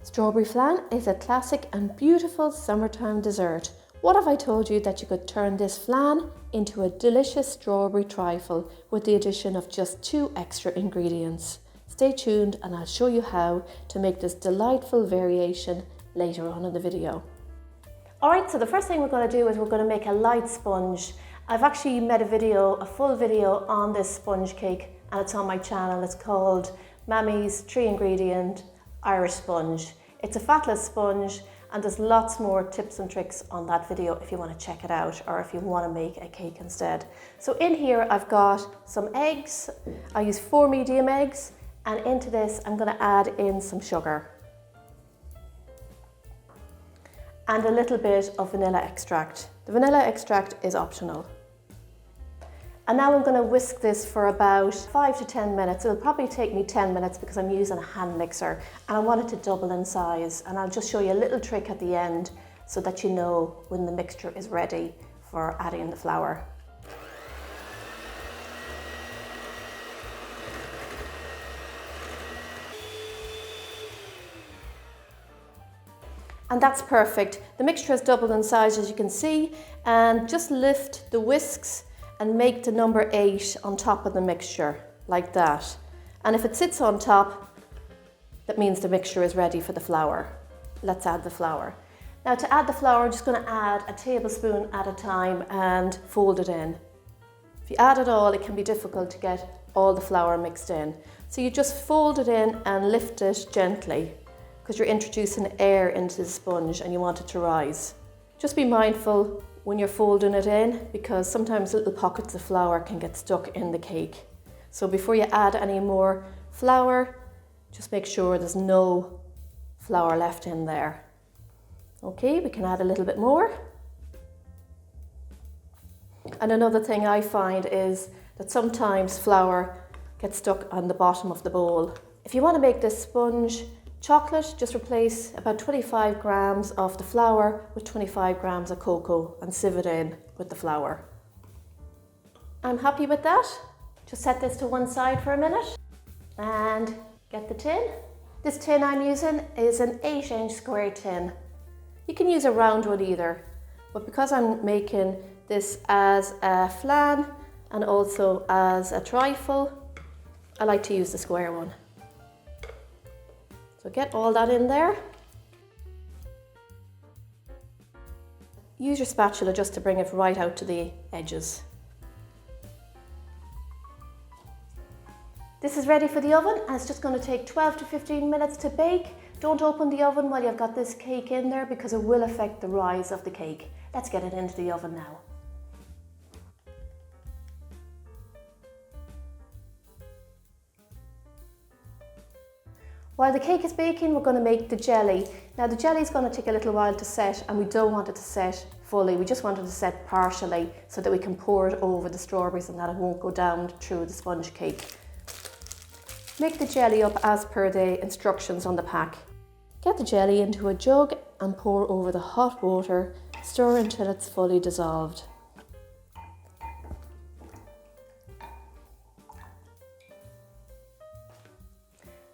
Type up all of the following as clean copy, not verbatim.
Strawberry flan is a classic and beautiful summertime dessert. What if I told you that you could turn this flan into a delicious strawberry trifle with the addition of just 2 extra ingredients? Stay tuned and I'll show you how to make this delightful variation later on in the video. Alright, so the first thing we're going to do is we're going to make a light sponge. I've actually made a full video on this sponge cake, and it's on my channel. It's called Mammy's 3-ingredient Irish sponge. It's a fatless sponge, and there's lots more tips and tricks on that video if you want to check it out, or if you want to make a cake instead. So in here I've got some eggs. I use 4 medium eggs, and into this I'm going to add in some sugar and a little bit of vanilla extract. The vanilla extract is optional. And now I'm going to whisk this for about 5 to 10 minutes. It'll probably take me 10 minutes because I'm using a hand mixer and I want it to double in size. And I'll just show you a little trick at the end so that you know when the mixture is ready for adding in the flour. And that's perfect. The mixture has doubled in size, as you can see, and just lift the whisks and make the number 8 on top of the mixture, like that. And if it sits on top, that means the mixture is ready for the flour. Let's add the flour. Now to add the flour, I'm just going to add a tablespoon at a time and fold it in. If you add it all, it can be difficult to get all the flour mixed in. So you just fold it in and lift it gently, because you're introducing air into the sponge and you want it to rise. Just be mindful when you're folding it in, because sometimes little pockets of flour can get stuck in the cake. So before you add any more flour, just make sure there's no flour left in there. Okay, we can add a little bit more. And another thing I find is that sometimes flour gets stuck on the bottom of the bowl. If you want to make this sponge chocolate, just replace about 25 grams of the flour with 25 grams of cocoa and sieve it in with the flour. I'm happy with that. Just set this to one side for a minute and get the tin. This tin I'm using is an 8-inch square tin. You can use a round one either, but because I'm making this as a flan and also as a trifle, I like to use the square one. So get all that in there. Use your spatula just to bring it right out to the edges. This is ready for the oven, and it's just going to take 12 to 15 minutes to bake. Don't open the oven while you've got this cake in there because it will affect the rise of the cake. Let's get it into the oven now. While the cake is baking, we're going to make the jelly. Now the jelly is going to take a little while to set, and we don't want it to set fully. We just want it to set partially so that we can pour it over the strawberries and that it won't go down through the sponge cake. Make the jelly up as per the instructions on the pack. Get the jelly into a jug and pour over the hot water. Stir until it's fully dissolved.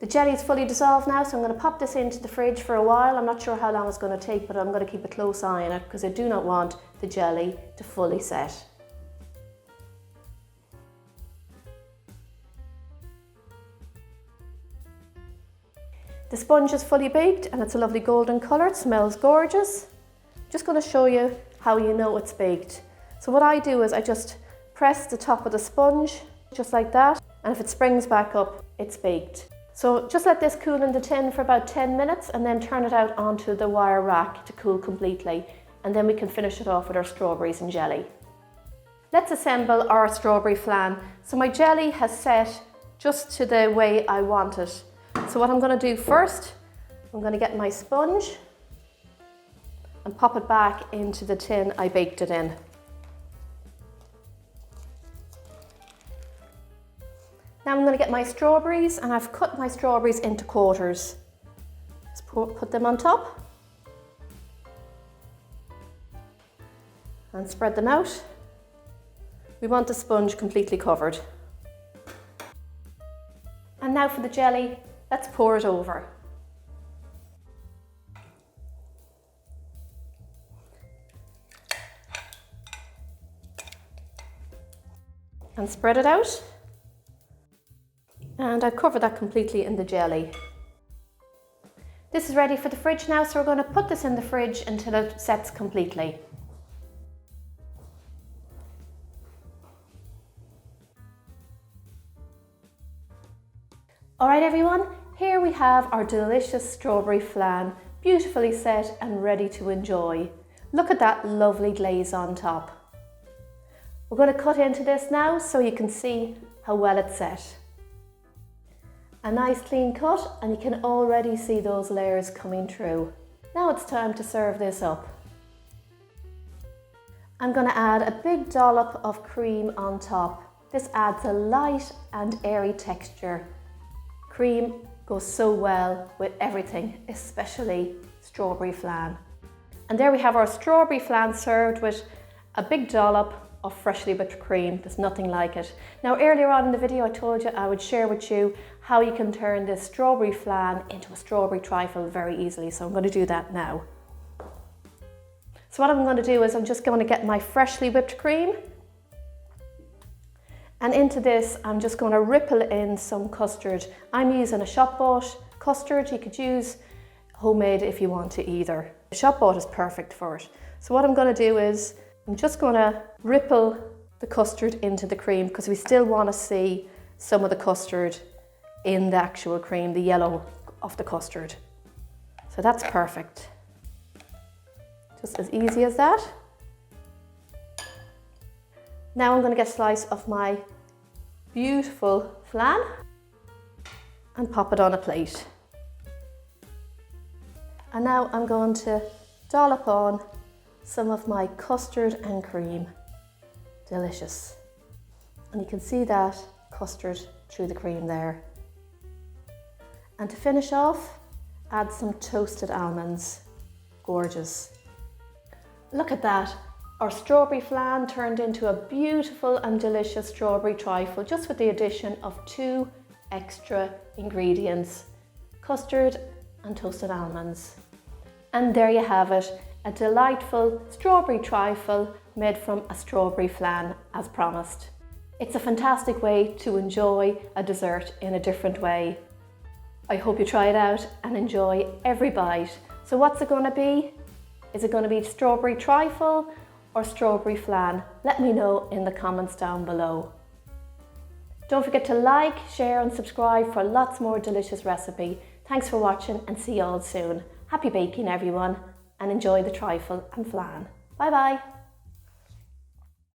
The jelly is fully dissolved now, so I'm going to pop this into the fridge for a while. I'm not sure how long it's going to take, but I'm going to keep a close eye on it because I do not want the jelly to fully set. The sponge is fully baked and it's a lovely golden colour. It smells gorgeous. Just going to show you how you know it's baked. So what I do is I just press the top of the sponge just like that, and if it springs back up, it's baked. So just let this cool in the tin for about 10 minutes and then turn it out onto the wire rack to cool completely, and then we can finish it off with our strawberries and jelly. Let's assemble our strawberry flan. So my jelly has set just to the way I want it. So what I'm going to do first, I'm going to get my sponge and pop it back into the tin I baked it in. Now I'm going to get my strawberries, and I've cut my strawberries into quarters. Just put them on top and spread them out. We want the sponge completely covered. And now for the jelly, let's pour it over. and spread it out. And I've covered that completely in the jelly. This is ready for the fridge now, so we're going to put this in the fridge until it sets completely. Alright everyone, here we have our delicious strawberry flan, beautifully set and ready to enjoy. Look at that lovely glaze on top. We're going to cut into this now so you can see how well it's set. A nice clean cut, and you can already see those layers coming through. Now it's time to serve this up. I'm going to add a big dollop of cream on top. This adds a light and airy texture. Cream goes so well with everything, especially strawberry flan. And there we have our strawberry flan served with a big dollop of freshly whipped cream. There's nothing like it. Now earlier on in the video I told you I would share with you how you can turn this strawberry flan into a strawberry trifle very easily, so I'm going to do that now. So what I'm going to do is I'm just going to get my freshly whipped cream, and into this I'm just going to ripple in some custard. I'm using a shop bought custard. You could use homemade if you want to either. The shop bought is perfect for it. So what I'm going to do is I'm just going to ripple the custard into the cream, because we still want to see some of the custard in the actual cream, the yellow of the custard. So that's perfect. Just as easy as that. Now I'm going to get a slice of my beautiful flan and pop it on a plate. And now I'm going to dollop on some of my custard and cream. Delicious. And you can see that custard through the cream there. And to finish off, add some toasted almonds. Gorgeous. Look at that. Our strawberry flan turned into a beautiful and delicious strawberry trifle, just with the addition of 2 extra ingredients, custard and toasted almonds. And there you have it. A delightful strawberry trifle made from a strawberry flan, as promised. It's a fantastic way to enjoy a dessert in a different way. I hope you try it out and enjoy every bite. So what's it going to be? Is it going to be strawberry trifle or strawberry flan? Let me know in the comments down below. Don't forget to like, share and subscribe for lots more delicious recipe. Thanks for watching and see you all soon. Happy baking everyone, and enjoy the trifle and flan. Bye bye.